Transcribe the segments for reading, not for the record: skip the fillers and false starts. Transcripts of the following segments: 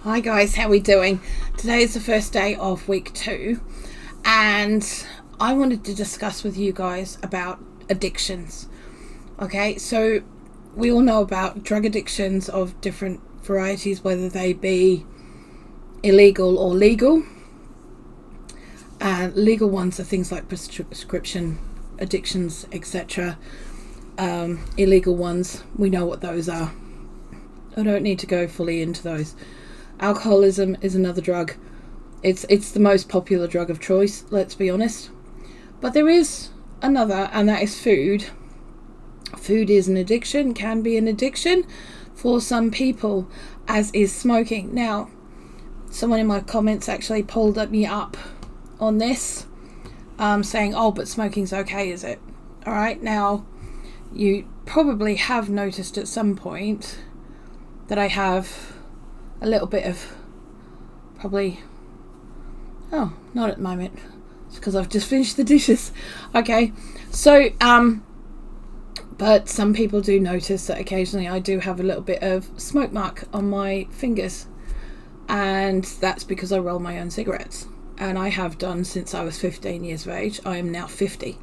Hi guys, how are we doing? Today is the first day of week 2 and I wanted to discuss with you guys about addictions. Okay, so we all know about drug addictions of different varieties, whether they be illegal or legal. And legal ones are things like prescription addictions, etc. Illegal ones, we know what those are. I don't need to go fully into those. Alcoholism is another drug. It's the most popular drug of choice, let's be honest. But there is another, and that is food. Food is an addiction, can be an addiction for some people, as is smoking. Now, someone in my comments actually pulled me up on this, saying, oh, but smoking's okay, is it? Alright, now, you probably have noticed at some point that I have a little bit of not at the moment. It's because I've just finished the dishes. Okay, so but some people do notice that occasionally I do have a little bit of smoke mark on my fingers, and that's because I roll my own cigarettes, and I have done since I was 15 years of age. I am now 50.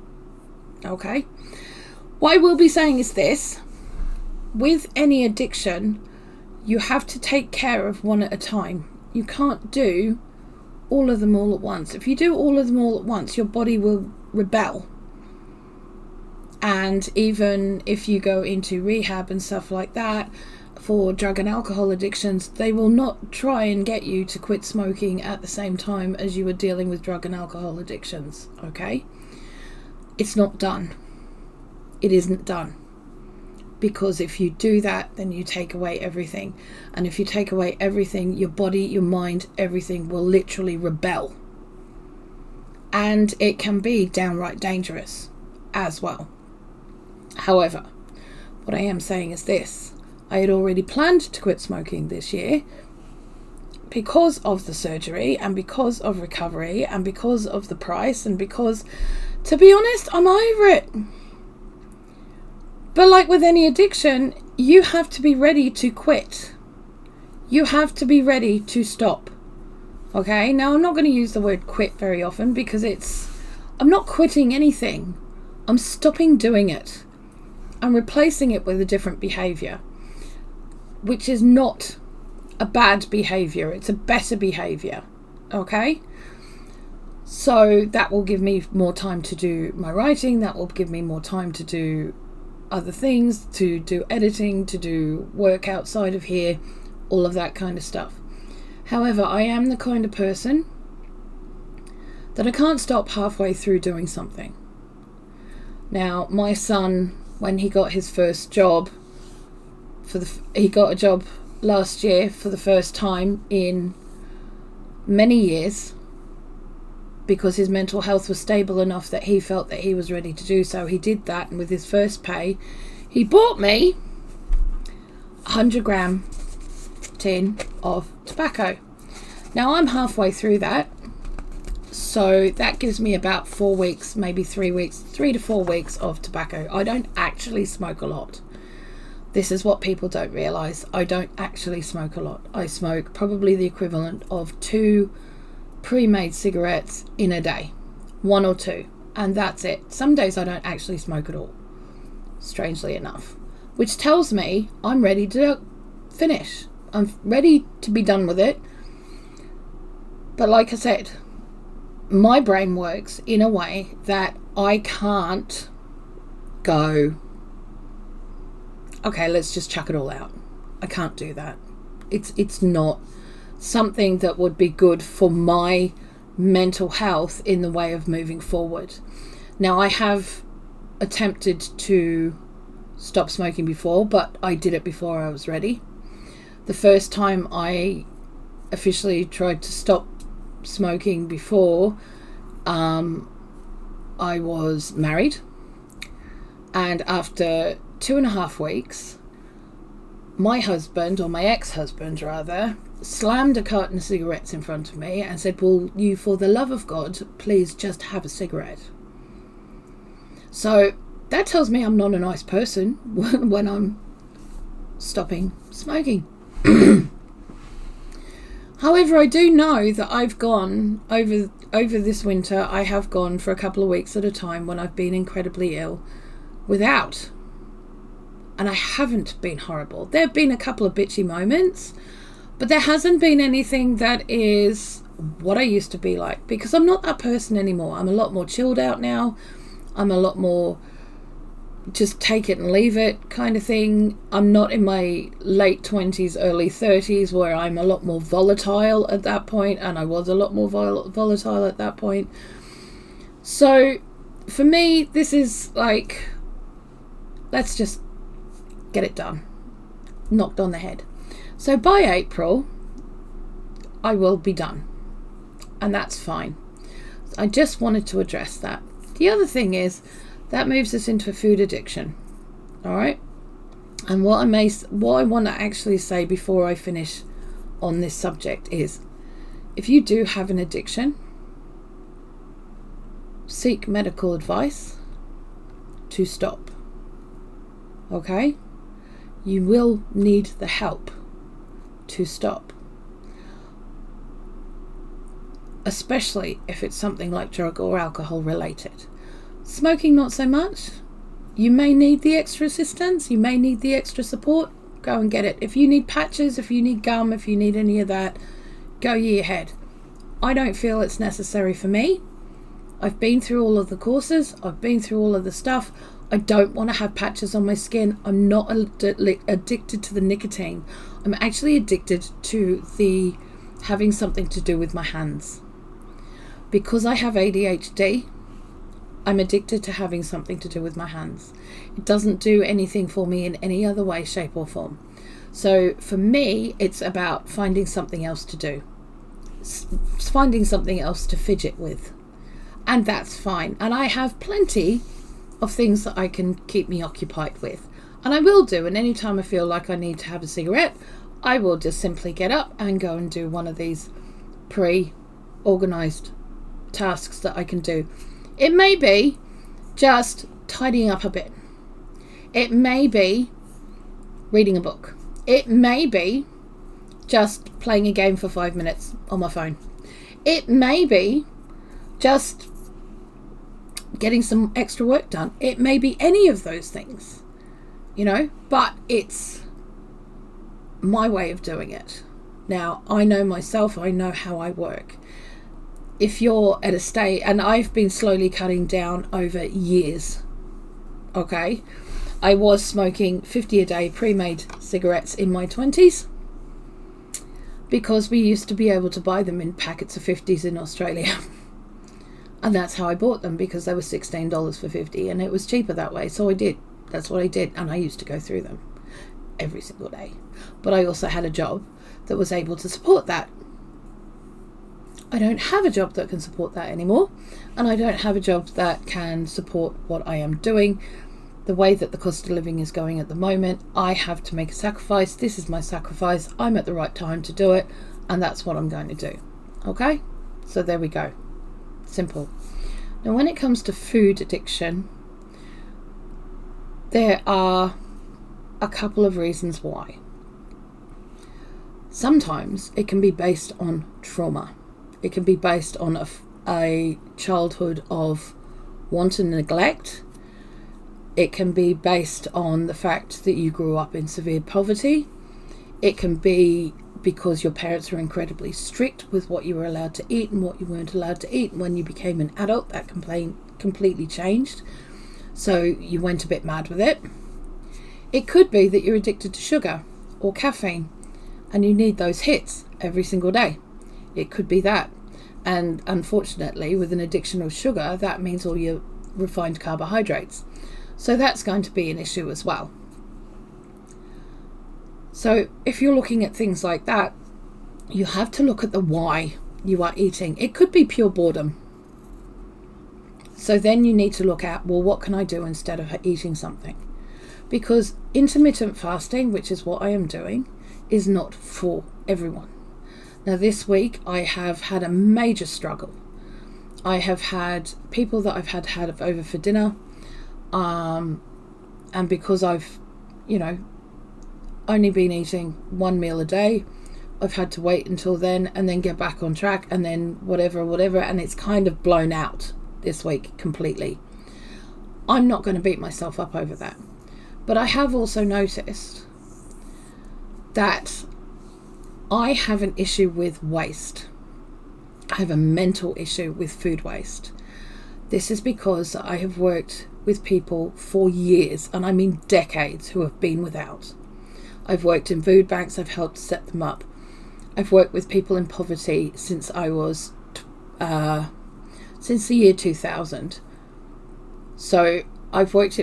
Okay, what I will be saying is this: with any addiction, you have to take care of one at a time. You can't do all of them all at once. If you do all of them all at once, your body will rebel. And even if you go into rehab and stuff like that for drug and alcohol addictions, they will not try and get you to quit smoking at the same time as you are dealing with drug and alcohol addictions. Okay? It's not done. It isn't done. Because if you do that, then you take away everything. And if you take away everything, your body, your mind, everything will literally rebel. And it can be downright dangerous as well. However, what I am saying is this: I had already planned to quit smoking this year because of the surgery and because of recovery and because of the price and because, to be honest, I'm over it. But like with any addiction, you have to be ready to quit. You have to be ready to stop. Okay? Now, I'm not going to use the word quit very often because I'm not quitting anything. I'm stopping doing it. I'm replacing it with a different behaviour, which is not a bad behaviour. It's a better behaviour. Okay? So that will give me more time to do my writing. That will give me more time to do other things, to do editing, to do work outside of here, all of that kind of stuff. However, I am the kind of person that I can't stop halfway through doing something. Now, my son, when he got his first job, he got a job last year for the first time in many years, because his mental health was stable enough that he felt that he was ready to do so. He did that, and with his first pay, he bought me a 100-gram tin of tobacco. Now, I'm halfway through that, so that gives me about 4 weeks, maybe 3 weeks, 3 to 4 weeks of tobacco. I don't actually smoke a lot. This is what people don't realise. I don't actually smoke a lot. I smoke probably the equivalent of 2 pre-made cigarettes in a day, 1 or 2, and that's it. Some days I don't actually smoke at all, strangely enough, which tells me I'm ready to finish. I'm ready to be done with it. But like I said, my brain works in a way that I can't go, okay, let's just chuck it all out. I can't do that. It's not something that would be good for my mental health in the way of moving forward. Now, I have attempted to stop smoking before, but I did it before I was ready. The first time I officially tried to stop smoking before, I was married, and after 2.5 weeks, my husband, or my ex-husband rather, slammed a carton of cigarettes in front of me and said, "Will you, for the love of God, please just have a cigarette?" So that tells me I'm not a nice person when I'm stopping smoking. However, I do know that I've gone over this winter, I have gone for a couple of weeks at a time when I've been incredibly ill without. And I haven't been horrible. There have been a couple of bitchy moments, but there hasn't been anything that is what I used to be like, because I'm not that person anymore. I'm a lot more chilled out now. I'm a lot more just take it and leave it kind of thing. I'm not in my late 20s, early 30s where I'm a lot more volatile at that point, and I was a lot more volatile at that point. So for me, this is like, let's just get it done, knocked on the head. So by April, I will be done, and that's fine. I just wanted to address that. The other thing is, that moves us into a food addiction. All right. And what I want to actually say before I finish on this subject is, if you do have an addiction, seek medical advice to stop. Okay? You will need the help to stop. Especially if it's something like drug or alcohol related. Smoking, not so much. You may need the extra assistance. You may need the extra support. Go and get it. If you need patches, if you need gum, if you need any of that, go ye ahead. I don't feel it's necessary for me. I've been through all of the courses. I've been through all of the stuff. I don't want to have patches on my skin. I'm not addicted to the nicotine. I'm actually addicted to the having something to do with my hands. Because I have ADHD, I'm addicted to having something to do with my hands. It doesn't do anything for me in any other way, shape or form. So for me, it's about finding something else to do. Finding something else to fidget with. And that's fine. And I have plenty of things that I can keep me occupied with. And I will do. And anytime I feel like I need to have a cigarette, I will just simply get up and go and do one of these pre-organized tasks that I can do. It may be just tidying up a bit. It may be reading a book. It may be just playing a game for 5 minutes on my phone. It may be just getting some extra work done. It may be any of those things, but it's my way of doing it. Now, I know myself, I know how I work. If you're at a state, and I've been slowly cutting down over years, okay? I was smoking 50 a day pre-made cigarettes in my 20s because we used to be able to buy them in packets of 50s in Australia. And that's how I bought them, because they were $16 for 50 and it was cheaper that way. So I did. That's what I did. And I used to go through them every single day. But I also had a job that was able to support that. I don't have a job that can support that anymore, and I don't have a job that can support what I am doing. The way that the cost of living is going at the moment, I have to make a sacrifice. This is my sacrifice. I'm at the right time to do it, and that's what I'm going to do. Okay? So there we go. Simple. Now, when it comes to food addiction, there are a couple of reasons why. Sometimes it can be based on trauma. It can be based on a childhood of wanton neglect. It can be based on the fact that you grew up in severe poverty. It can be because your parents were incredibly strict with what you were allowed to eat and what you weren't allowed to eat. And when you became an adult, that completely changed. So you went a bit mad with it. It could be that you're addicted to sugar or caffeine and you need those hits every single day. It could be that. And unfortunately, with an addiction of sugar, that means all your refined carbohydrates. So that's going to be an issue as well. So if you're looking at things like that, you have to look at the why you are eating. It could be pure boredom. So then you need to look at, well, what can I do instead of eating something? Because intermittent fasting, which is what I am doing, is not for everyone. Now, this week I have had a major struggle. I have had people that I've had over for dinner, and because I've, only been eating one meal a day, I've had to wait until then and then get back on track and then whatever, and it's kind of blown out this week completely. I'm not going to beat myself up over that. But I have also noticed that I have an issue with waste. I have a mental issue with food waste. This is because I have worked with people for years, and I mean decades, who have been without. I've worked in food banks, I've helped set them up. I've worked with people in poverty since I was, since the year 2000. So I've worked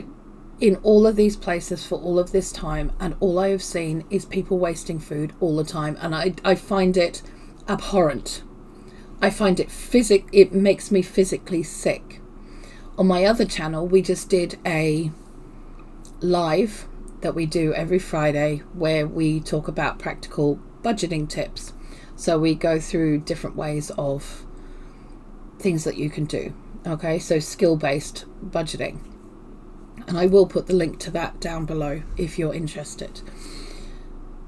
in all of these places for all of this time, and all I have seen is people wasting food all the time, and I find it abhorrent. I find it makes me physically sick. On my other channel, we just did a live that we do every Friday where we talk about practical budgeting tips. So we go through different ways of things that you can do. Okay, so skill-based budgeting. And I will put the link to that down below if you're interested.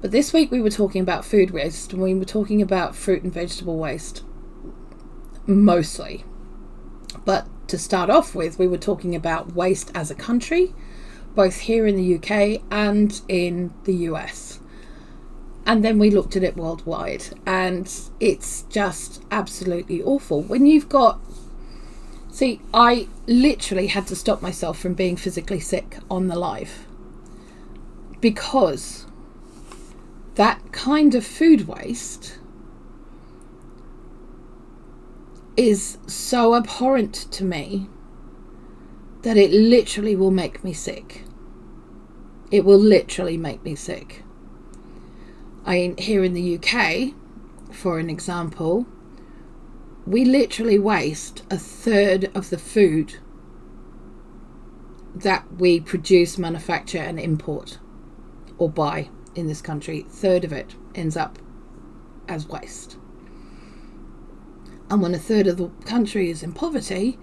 But this week we were talking about food waste, and we were talking about fruit and vegetable waste mostly. But to start off with, we were talking about waste as a country, both here in the UK and in the US. And then we looked at it worldwide, and it's just absolutely awful. When you've got... See, I literally had to stop myself from being physically sick on the live, because that kind of food waste is so abhorrent to me that it literally will make me sick. It will literally make me sick. Here in the UK, for an example, we literally waste a third of the food that we produce, manufacture and import or buy in this country. A third of it ends up as waste. And when a third of the country is in poverty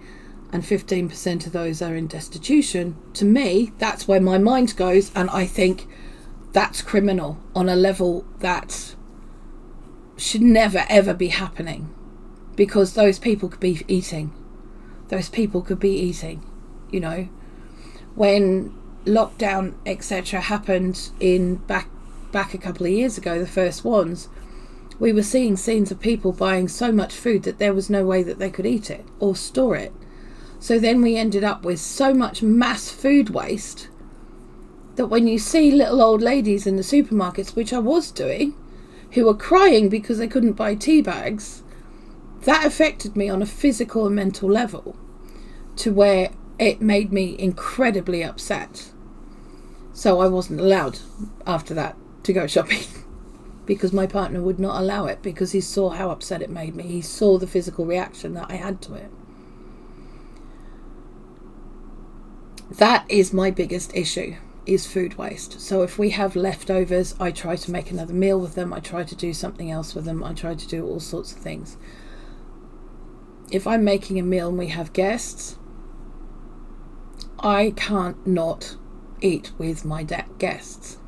and 15% of those are in destitution, to me, that's where my mind goes, and I think that's criminal on a level that should never ever be happening, because those people could be eating. You know, when lockdown etc. happened in back a couple of years ago, the first ones, we were seeing scenes of people buying so much food that there was no way that they could eat it or store it. So then we ended up with so much mass food waste that when you see little old ladies in the supermarkets, which I was doing, who were crying because they couldn't buy tea bags, that affected me on a physical and mental level, to where it made me incredibly upset. So I wasn't allowed after that to go shopping because my partner would not allow it, because he saw how upset it made me. He saw the physical reaction that I had to it. That is my biggest issue, is food waste. So if we have leftovers, I try to make another meal with them. I try to do something else with them. I try to do all sorts of things. If I'm making a meal and we have guests, I can't not eat with my guests.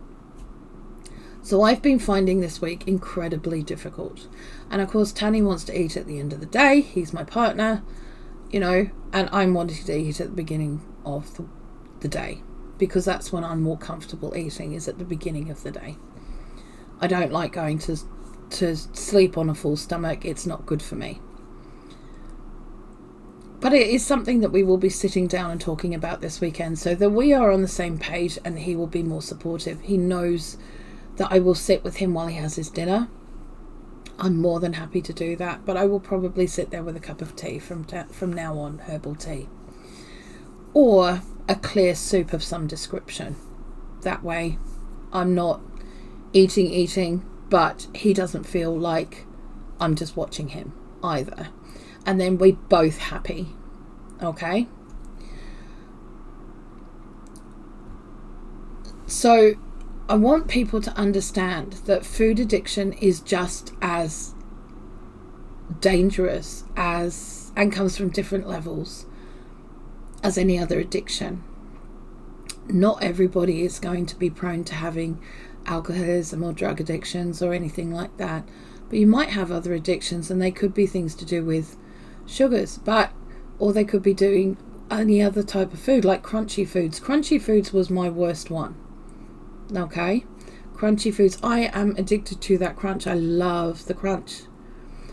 So I've been finding this week incredibly difficult. And of course, Tanny wants to eat at the end of the day. He's my partner, you know, and I'm wanting to eat at the beginning of the day, because that's when I'm more comfortable eating, is at the beginning of the day. I don't like going to sleep on a full stomach. It's not good for me. But it is something that we will be sitting down and talking about this weekend, so that we are on the same page and he will be more supportive. He knows that I will sit with him while he has his dinner. I'm more than happy to do that, but I will probably sit there with a cup of tea from now on, herbal tea. Or a clear soup of some description. That way I'm not eating, but he doesn't feel like I'm just watching him either. And then we're both happy. Okay? So I want people to understand that food addiction is just as dangerous as, and comes from different levels, as any other addiction. Not everybody is going to be prone to having alcoholism or drug addictions or anything like that. But you might have other addictions, and they could be things to do with sugars, or they could be doing any other type of food, like crunchy foods. Crunchy foods was my worst one. Okay, crunchy foods. I am addicted to that crunch. I love the crunch.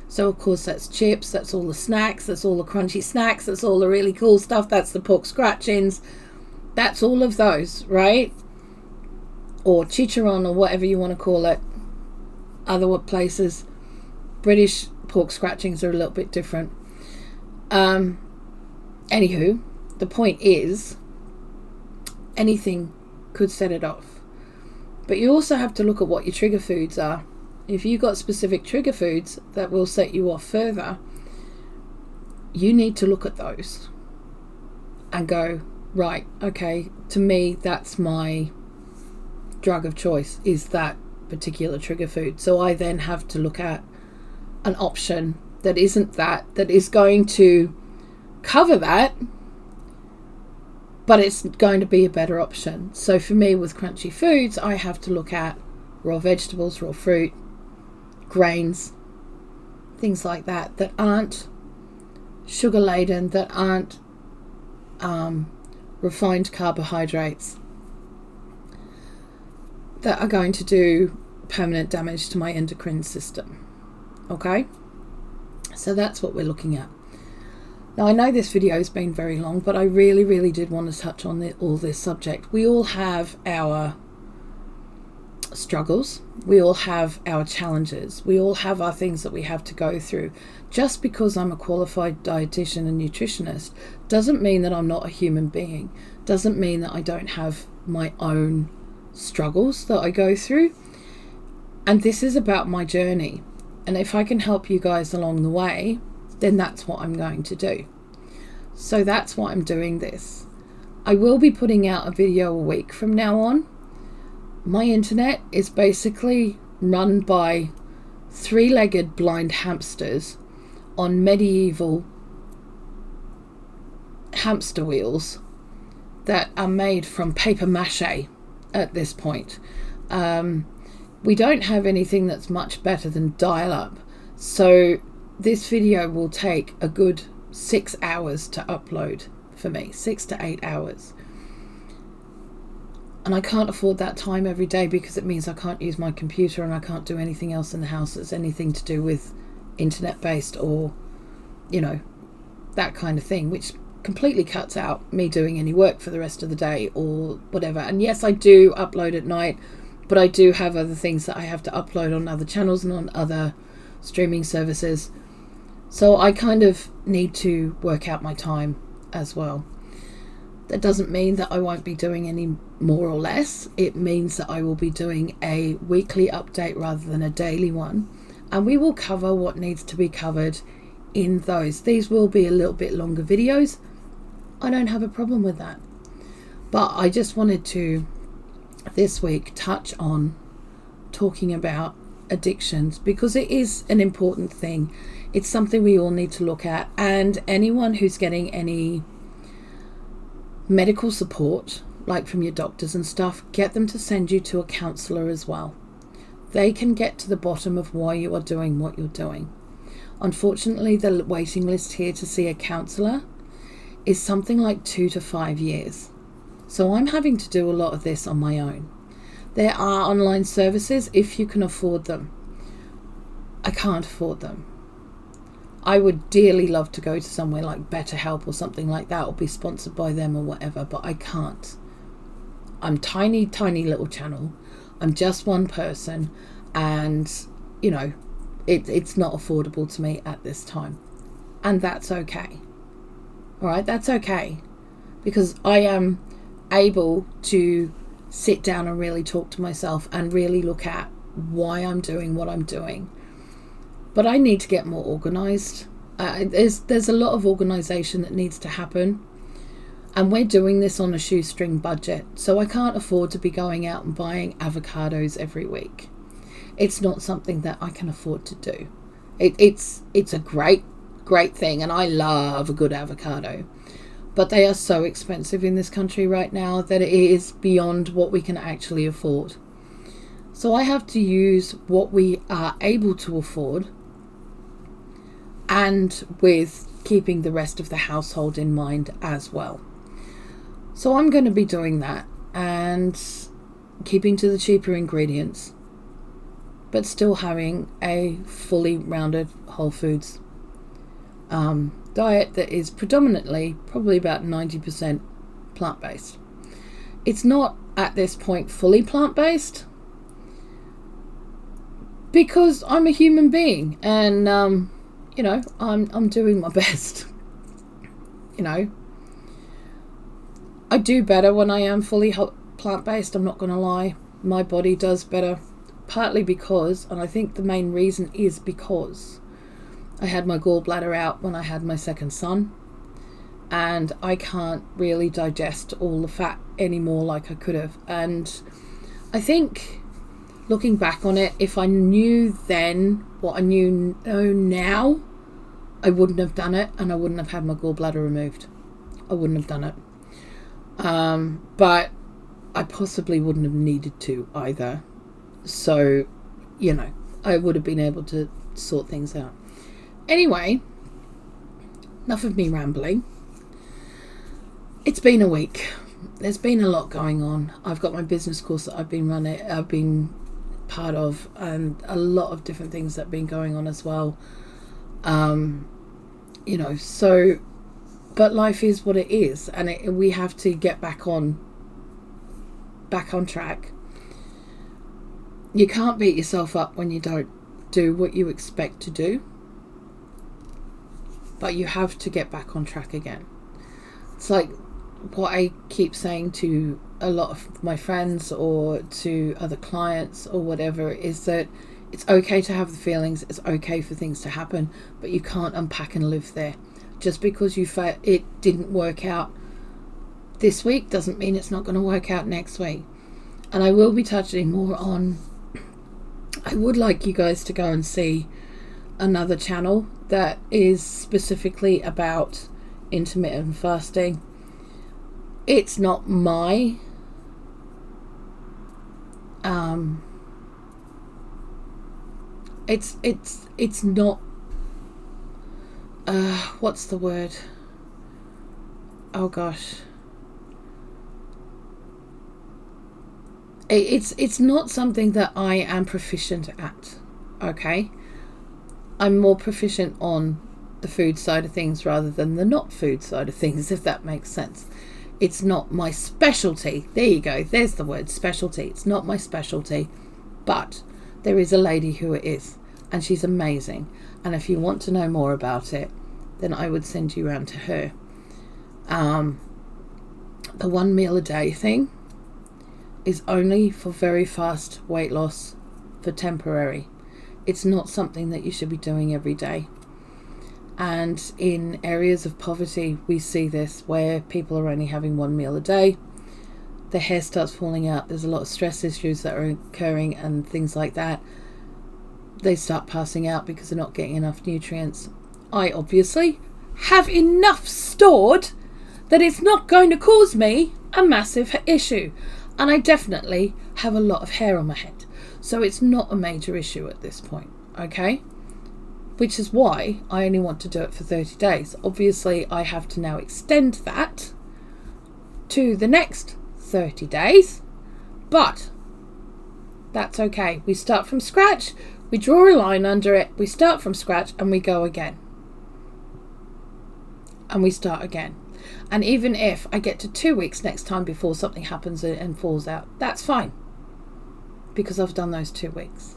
So of course that's chips, that's all the snacks, that's all the crunchy snacks, that's all the really cool stuff, that's the pork scratchings, that's all of those, right? Or chicharron, or whatever you want to call it. Other places, British pork scratchings are a little bit different. Anywho, the point is, anything could set it off. But you also have to look at what your trigger foods are. If you've got specific trigger foods that will set you off further, you need to look at those and go, right, okay, to me, that's my drug of choice, is that particular trigger food. So I then have to look at an option that isn't that is going to cover that, but it's going to be a better option. So for me, with crunchy foods, I have to look at raw vegetables, raw fruit, grains, things like that, that aren't sugar laden, that aren't refined carbohydrates, that are going to do permanent damage to my endocrine system. Okay, so that's what we're looking at. Now, I know this video has been very long, but I really did want to touch on all this subject. We all have our struggles. We all have our challenges. We all have our things that we have to go through. Just because I'm a qualified dietitian and nutritionist doesn't mean that I'm not a human being. Doesn't mean that I don't have my own struggles that I go through. And this is about my journey. And if I can help you guys along the way, then that's what I'm going to do. So that's why I'm doing this. I will be putting out a video a week from now on. My internet is basically run by three-legged blind hamsters on medieval hamster wheels that are made from paper mache at this point. We don't have anything that's much better than dial-up. So this video will take a good 6 hours to upload for me, 6 to 8 hours. And I can't afford that time every day, because it means I can't use my computer and I can't do anything else in the house that's anything to do with internet based, or, you know, that kind of thing, which completely cuts out me doing any work for the rest of the day or whatever. And yes, I do upload at night, but I do have other things that I have to upload on other channels and on other streaming services. So I kind of need to work out my time as well. That doesn't mean that I won't be doing any more or less. It means that I will be doing a weekly update rather than a daily one. And we will cover what needs to be covered in those. These will be a little bit longer videos. I don't have a problem with that. But I just wanted to, this week, touch on talking about addictions, because it is an important thing. It's something we all need to look at. And anyone who's getting any medical support, like from your doctors and stuff, get them to send you to a counsellor as well. They can get to the bottom of why you are doing what you're doing. Unfortunately, the waiting list here to see a counsellor is something like 2 to 5 years. So I'm having to do a lot of this on my own. There are online services if you can afford them. I can't afford them. I would dearly love to go to somewhere like BetterHelp or something like that, or be sponsored by them or whatever, but I can't. I'm tiny little channel. I'm just one person, and you know, it's not affordable to me at this time, and that's okay. All right, that's okay, because I am able to sit down and really talk to myself and really look at why I'm doing what I'm doing. But I need to get more organised. There's a lot of organisation that needs to happen. And we're doing this on a shoestring budget. So I can't afford to be going out and buying avocados every week. It's not something that I can afford to do. It's a great thing. And I love a good avocado. But they are so expensive in this country right now that it is beyond what we can actually afford. So I have to use what we are able to afford, and with keeping the rest of the household in mind as well. So I'm going to be doing that and keeping to the cheaper ingredients, but still having a fully rounded whole foods diet that is predominantly probably about 90% plant-based. It's not at this point fully plant-based because I'm a human being, and I'm doing my best. I do better when I am fully plant-based, I'm not going to lie. My body does better, partly because, and I think the main reason is because I had my gallbladder out when I had my second son, and I can't really digest all the fat anymore like I could have. And I think, looking back on it, if I knew then what I know now, I wouldn't have done it, and I wouldn't have had my gallbladder removed. I wouldn't have done it. But I possibly wouldn't have needed to either. So, I would have been able to sort things out. Anyway, enough of me rambling. It's been a week. There's been a lot going on. I've got my business course that I've been part of, and a lot of different things that have been going on as well. But life is what it is, and we have to get back on track. You can't beat yourself up when you don't do what you expect to do, but you have to get back on track again. It's like what I keep saying to a lot of my friends or to other clients or whatever, is that it's okay to have the feelings, it's okay for things to happen, but you can't unpack and live there. Just because it didn't work out this week doesn't mean it's not going to work out next week. And I will be touching more on, I would like you guys to go and see another channel that is specifically about intermittent fasting. It's not my it's not what's the word? Oh gosh. It's not something that I am proficient at, okay? I'm more proficient on the food side of things rather than the not food side of things, if that makes sense. It's not my specialty. There you go. There's the word, specialty. It's not my specialty, but there is a lady who it is, and she's amazing. And if you want to know more about it, then I would send you around to her. The 1 meal a day thing is only for very fast weight loss, for temporary. It's not something that you should be doing every day. And in areas of poverty, we see this where people are only having 1 meal a day. Their hair starts falling out. There's a lot of stress issues that are occurring and things like that. They start passing out because they're not getting enough nutrients. I obviously have enough stored that it's not going to cause me a massive issue. And I definitely have a lot of hair on my head. So it's not a major issue at this point, okay? Which is why I only want to do it for 30 days. Obviously, I have to now extend that to the next 30 days. But that's okay. We start from scratch. We draw a line under it. We start from scratch and we go again. And we start again. And even if I get to 2 weeks next time before something happens and falls out, that's fine. Because I've done those 2 weeks.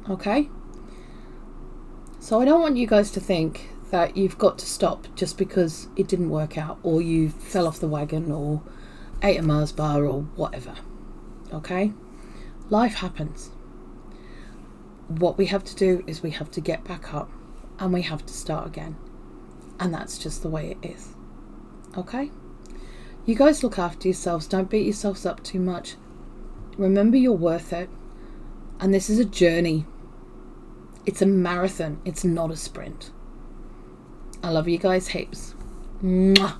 Okay? So I don't want you guys to think that you've got to stop just because it didn't work out, or you fell off the wagon, or ate a Mars bar, or whatever. Okay? Life happens. What we have to do is we have to get back up and we have to start again. And that's just the way it is. Okay? You guys look after yourselves. Don't beat yourselves up too much. Remember, you're worth it. And this is a journey. It's a marathon. It's not a sprint. I love you guys heaps. Mwah.